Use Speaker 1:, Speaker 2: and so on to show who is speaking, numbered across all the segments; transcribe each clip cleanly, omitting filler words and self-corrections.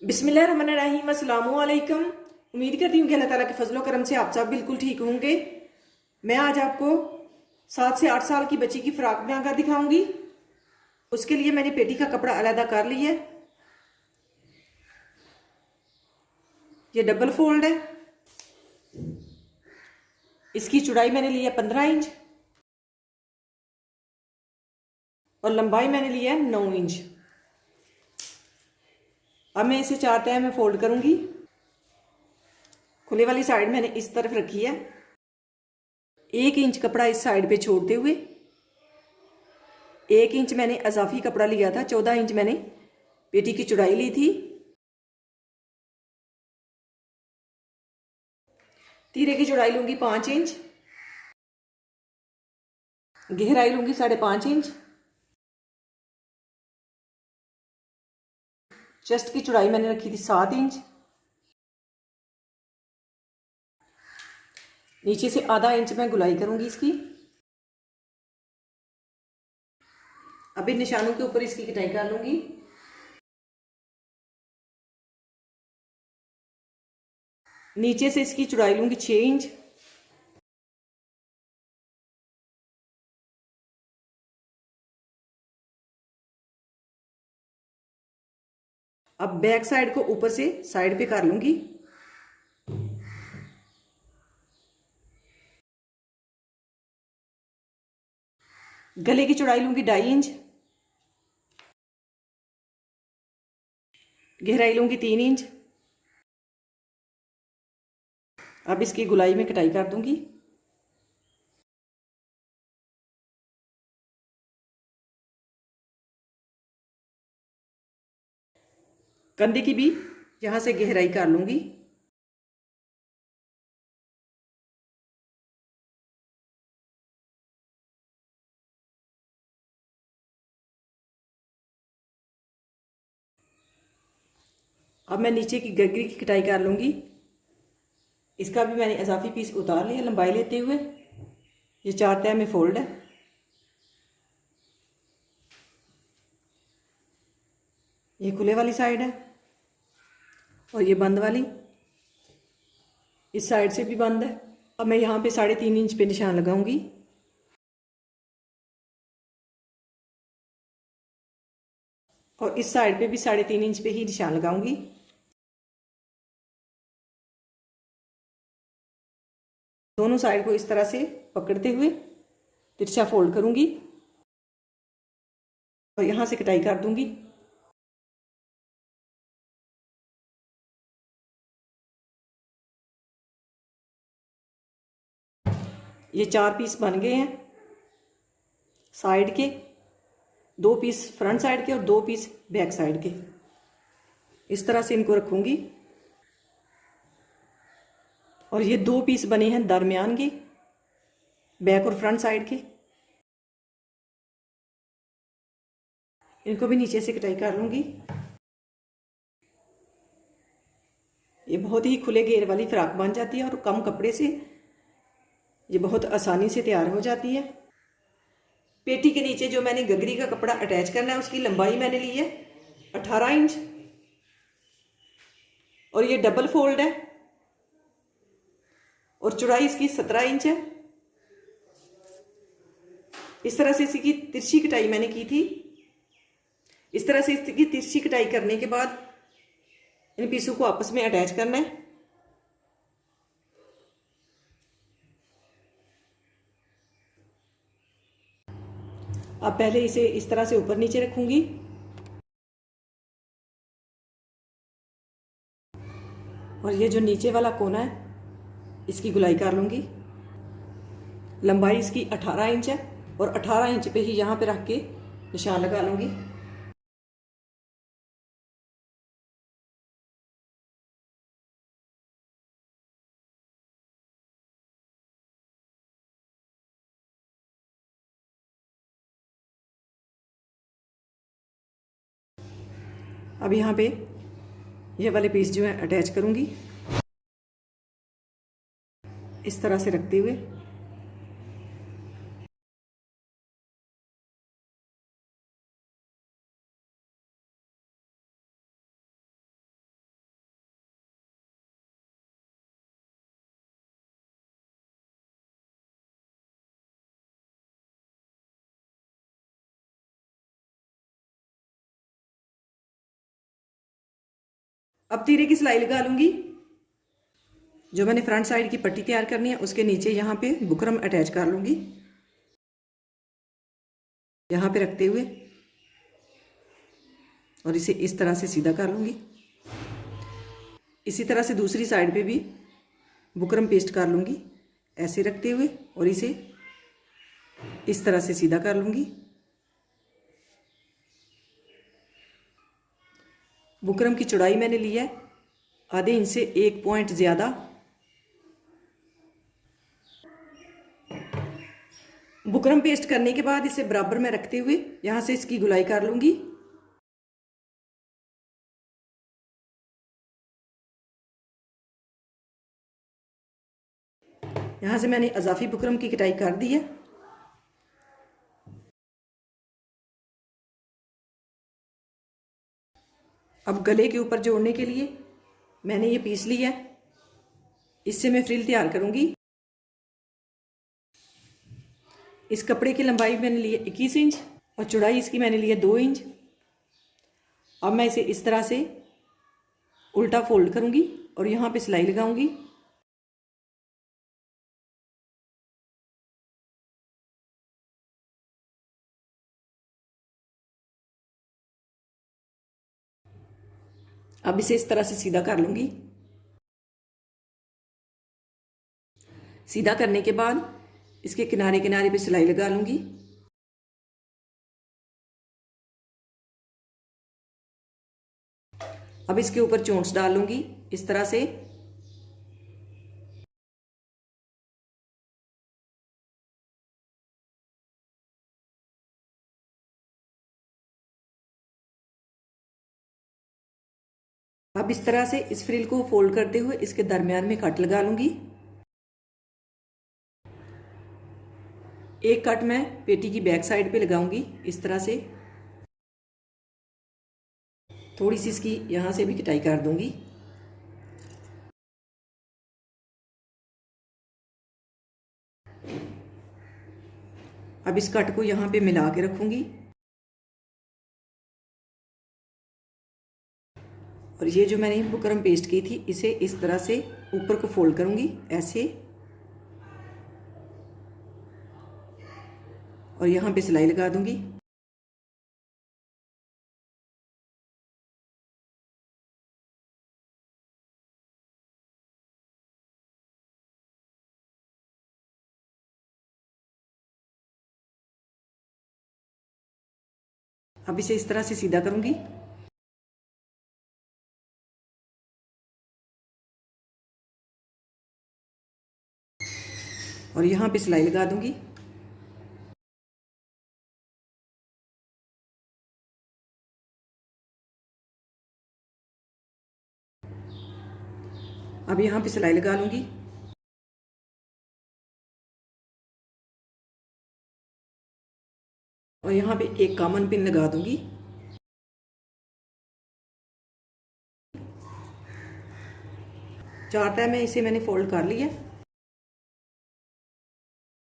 Speaker 1: बिस्मिल्लाहिर्रहमानिर्रहीम, अस्सलामु अलैकुम। उम्मीद करती हूँ कि अल्लाह ताला के फजलो करम से आप सब बिल्कुल ठीक होंगे। मैं आज आपको 7 से 8 साल की बच्ची की फ्रॉक बनाकर दिखाऊंगी। उसके लिए मैंने पेटी का कपड़ा अलग कर लिया है। ये डबल फोल्ड है। इसकी चौड़ाई मैंने ली है 15 इंच और लंबाई मैंने ली है 9 इंच। अब मैं इसे 4 तह में फोल्ड करूंगी। खुले वाली साइड मैंने इस तरफ रखी है। 1 इंच कपड़ा इस साइड पे छोड़ते हुए 1 इंच मैंने अजाफी कपड़ा लिया था। 14 इंच मैंने पेटी की चौड़ाई ली थी। तीरे की चौड़ाई लूंगी 5 इंच, गहराई लूंगी 5.5 इंच, चेस्ट की चौड़ाई मैंने रखी थी 7 इंच, नीचे से आधा इंच मैं गुलाई करूंगी इसकी। अभी निशानों के ऊपर इसकी कटाई कर लूंगी। नीचे से इसकी चौड़ाई लूंगी 6 इंच। अब बैक साइड को ऊपर से साइड पे कर लूंगी। गले की चौड़ाई लूंगी 2.5 इंच, गहराई लूंगी 3 इंच। अब इसकी गुलाई में कटाई कर दूंगी। कंधे की भी यहां से गहराई कर लूंगी। अब मैं नीचे की गगरी की कटाई कर लूंगी। इसका भी मैंने इजाफी पीस उतार लिया लंबाई लेते हुए। ये 4 तह में फोल्ड है। ये खुले वाली साइड है और ये बंद वाली। इस साइड से भी बंद है। अब मैं यहाँ पे 3.5 इंच पे निशान लगाऊंगी। और इस साइड पे भी 3.5 इंच पे ही निशान लगाऊंगी। दोनों साइड को इस तरह से पकड़ते हुए तिरछा फोल्ड करूंगी और यहाँ से कटाई कर दूंगी। ये 4 पीस बन गए हैं साइड के। 2 पीस फ्रंट साइड के और 2 पीस बैक साइड के। इस तरह से इनको रखूंगी। और ये 2 पीस बने हैं दरमियान के, बैक और फ्रंट साइड के। इनको भी नीचे से कटाई कर लूंगी। ये बहुत ही खुले घेर वाली फ्रॉक बन जाती है और कम कपड़े से ये बहुत आसानी से तैयार हो जाती है। पेटी के नीचे जो मैंने गगरी का कपड़ा अटैच करना है उसकी लंबाई मैंने ली है 18 इंच और ये डबल फोल्ड है और चौड़ाई इसकी 17 इंच है। इस तरह से इसकी तिरछी कटाई मैंने की थी। इस तरह से इसकी तिरछी कटाई करने के बाद इन पीसों को आपस में अटैच करना है। अब पहले इसे इस तरह से ऊपर नीचे रखूंगी और ये जो नीचे वाला कोना है इसकी गुलाई कर लूंगी। लंबाई इसकी 18 इंच है और 18 इंच पे ही यहाँ पे रख के निशान लगा लूंगी। अब यहाँ पे ये वाले पीस जो है अटैच करूंगी इस तरह से रखते हुए। अब तीरे की सिलाई लगा लूँगी। जो मैंने फ्रंट साइड की पट्टी तैयार करनी है उसके नीचे यहाँ पे बुकरम अटैच कर लूँगी, यहाँ पे रखते हुए, और इसे इस तरह से सीधा कर लूँगी। इसी तरह से दूसरी साइड पे भी बुकरम पेस्ट कर लूँगी, ऐसे रखते हुए, और इसे इस तरह से सीधा कर लूँगी। बुकरम की चौड़ाई मैंने ली है आधे इंच से 1 पॉइंट ज़्यादा। बुकरम पेस्ट करने के बाद इसे बराबर में रखते हुए यहाँ से इसकी गुलाई कर लूँगी। यहाँ से मैंने अजाफी बुकरम की कटाई कर दी है। अब गले के ऊपर जोड़ने के लिए मैंने ये पीस ली है, इससे मैं फ्रिल तैयार करूँगी। इस कपड़े की लंबाई मैंने ली है 21 इंच और चौड़ाई इसकी मैंने ली है 2 इंच। अब मैं इसे इस तरह से उल्टा फोल्ड करूँगी और यहाँ पे सिलाई लगाऊंगी। अब इसे इस तरह से सीधा कर लूँगी। सीधा करने के बाद इसके किनारे किनारे पे सिलाई लगा लूँगी। अब इसके ऊपर चोंच डाल लूँगी इस तरह से। अब इस तरह से इस फ्रिल को फोल्ड करते हुए इसके दरमियान में कट लगा लूँगी। एक कट मैं पेटी की बैक साइड पे लगाऊंगी इस तरह से। थोड़ी सी इसकी यहाँ से भी कटाई कर दूंगी। अब इस कट को यहाँ पे मिला के रखूंगी और ये जो मैंने बुकरम पेस्ट की थी इसे इस तरह से ऊपर को फोल्ड करूंगी ऐसे, और यहाँ पे सिलाई लगा दूंगी। अब इसे इस तरह से सीधा करूंगी। और यहाँ पे सिलाई लगा दूंगी। अब यहाँ पे सिलाई लगा लूंगी। और यहाँ पे एक कॉमन पिन लगा दूंगी। चार तय में इसे मैंने फोल्ड कर लिया।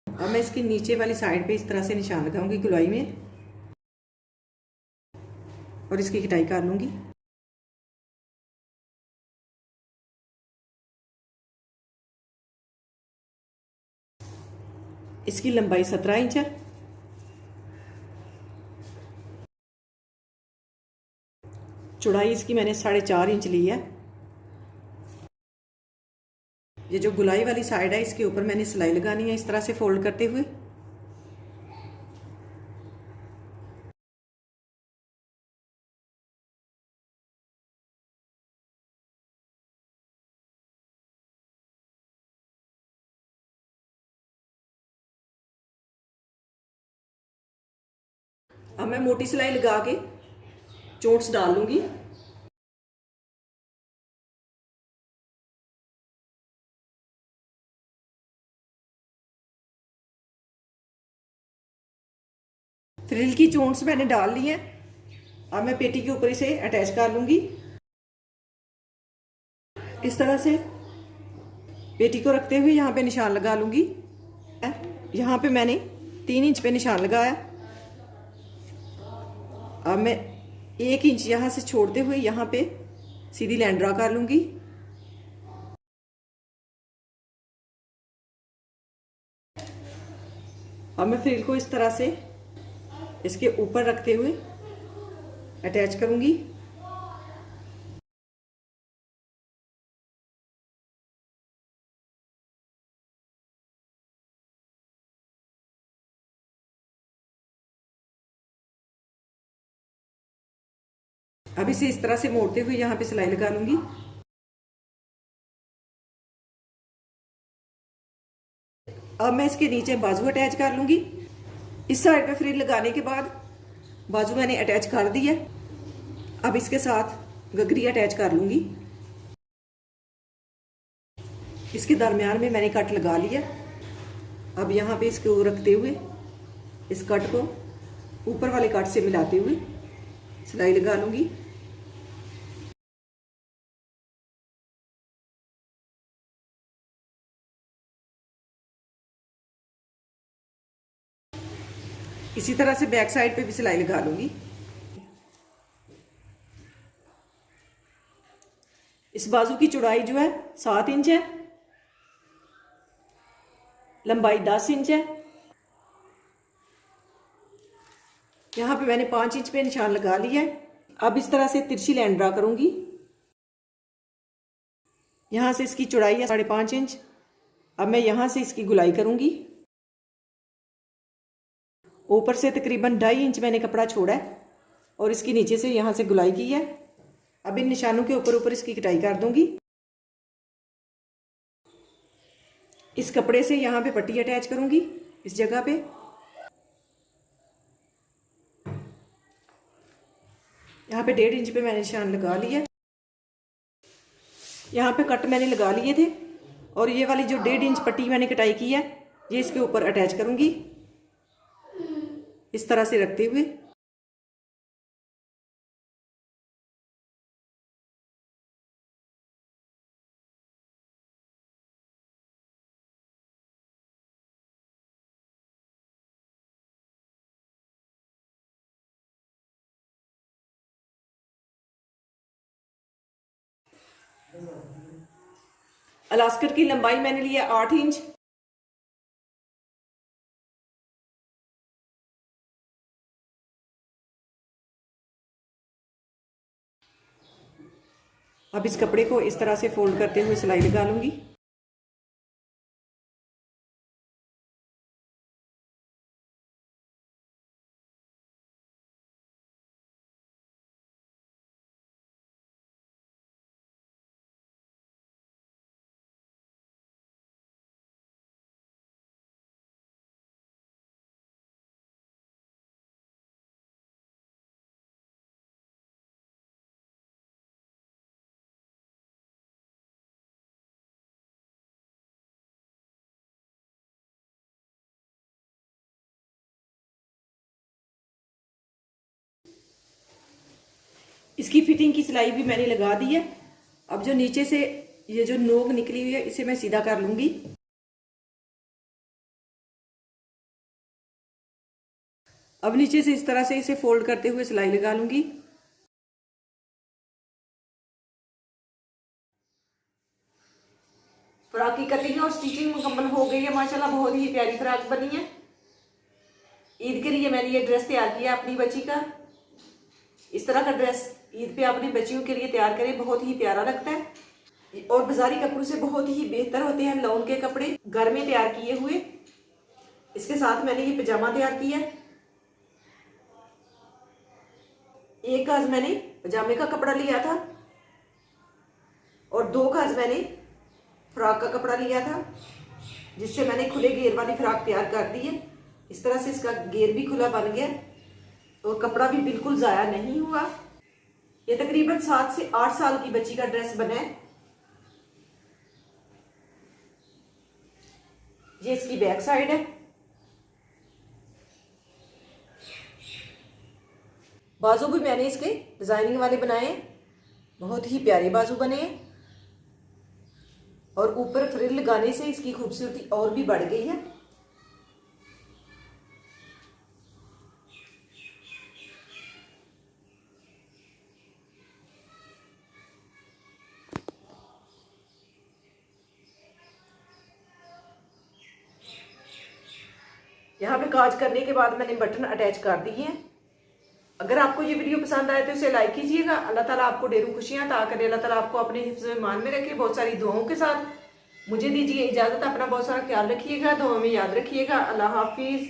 Speaker 1: अब मैं इसकी नीचे वाली साइड पे इस तरह से निशान लगाऊंगी गुलाई में और इसकी कटाई कर लूंगी। इसकी लंबाई 17 इंच है। चौड़ाई इसकी मैंने 4.5 इंच ली है। ये जो गुलाई वाली साइड है इसके ऊपर मैंने सिलाई लगानी है इस तरह से फोल्ड करते हुए। अब मैं मोटी सिलाई लगा के चोट्स डाल लूंगी। फ्रिल की चोंच मैंने डाल ली है। अब मैं पेटी के ऊपर इसे अटैच कर लूंगी इस तरह से। पेटी को रखते हुए यहाँ पे निशान लगा लूंगी। यहाँ पे मैंने 3 इंच पे निशान लगाया। अब मैं 1 इंच यहाँ से छोड़ते हुए यहाँ पे सीधी लाइन ड्रा कर लूँगी। अब मैं फ्रिल को इस तरह से इसके ऊपर रखते हुए अटैच करूँगी। अब इसे इस तरह से मोड़ते हुए यहाँ पे सिलाई लगा लूँगी। अब मैं इसके नीचे बाजू अटैच कर लूँगी। इस साइड पे फ्रिल लगाने के बाद बाजू मैंने अटैच कर दी है। अब इसके साथ गगरी अटैच कर लूँगी। इसके दरमियान में मैंने कट लगा लिया। अब यहाँ पे इसको रखते हुए इस कट को ऊपर वाले कट से मिलाते हुए सिलाई लगा लूँगी। इसी तरह से बैक साइड पे भी सिलाई लगा लूँगी। इस बाजू की चौड़ाई जो है 7 इंच है, लंबाई 10 इंच है। यहाँ पे मैंने 5 इंच पे निशान लगा लिया है। अब इस तरह से तिरछी लाइन ड्रा करूँगी। यहाँ से इसकी चौड़ाई है 5.5 इंच। अब मैं यहाँ से इसकी गुलाई करूँगी। ऊपर से तकरीबन 2.5 इंच मैंने कपड़ा छोड़ा है और इसकी नीचे से यहाँ से गुलाई की है। अब इन निशानों के ऊपर ऊपर इसकी कटाई कर दूंगी। इस कपड़े से यहाँ पे पट्टी अटैच करूंगी इस जगह पे। यहाँ पे 1.5 इंच पे मैंने निशान लगा लिया। यहाँ पे कट मैंने लगा लिए थे और ये वाली जो 1.5 इंच पट्टी मैंने कटाई की है ये इसके ऊपर अटैच करूंगी इस तरह से रखते हुए। अलास्कर की लंबाई मैंने लिया 8 इंच। अब इस कपड़े को इस तरह से फोल्ड करते हुए सिलाई लगा लूंगी। इसकी फिटिंग की सिलाई भी मैंने लगा दी है। अब जो नीचे से ये जो नोक निकली हुई है इसे मैं सीधा कर लूंगी। अब नीचे से इस तरह से इसे फोल्ड करते हुए सिलाई लगा लूंगी। फ्रॉक की कटिंग और स्टिचिंग मुकम्मल हो गई है माशाल्लाह। बहुत ही प्यारी फ्रॉक बनी है। ईद के लिए मैंने ये ड्रेस तैयार किया अपनी बच्ची का। इस तरह का ड्रेस ईद पे अपनी बच्चियों के लिए तैयार करें, बहुत ही प्यारा लगता है और बाजारी कपड़ों से बहुत ही बेहतर होते हैं लॉन के कपड़े घर में तैयार किए हुए। इसके साथ मैंने ये पजामा तैयार किया है। एक गज मैंने पजामे का कपड़ा लिया था और 2 गज मैंने फ्रॉक का कपड़ा लिया था, जिससे मैंने खुले घेर वाली फ्रॉक तैयार कर दी है। इस तरह से इसका घेर भी खुला बन गया और कपड़ा भी बिल्कुल ज़ाया नहीं हुआ। ये तकरीबन 7 से 8 साल की बच्ची का ड्रेस बना है। ये इसकी बैक साइड है। बाजू भी मैंने इसके डिजाइनिंग वाले बनाए हैं, बहुत ही प्यारे बाजू बने हैं और ऊपर फ्रिल लगाने से इसकी खूबसूरती और भी बढ़ गई है। यहाँ पे काज करने के बाद मैंने बटन अटैच कर दिए हैं। अगर आपको ये वीडियो पसंद आए तो इसे लाइक कीजिएगा। अल्लाह ताला आपको ढेरों खुशियां अता करे। अल्लाह ताला आपको अपने हिफ्ज़ में ईमान में रखे। बहुत सारी दुआओं के साथ मुझे दीजिए इजाज़त। अपना बहुत सारा ख्याल रखिएगा, दुआ में याद रखिएगा। अल्लाह हाफिज़।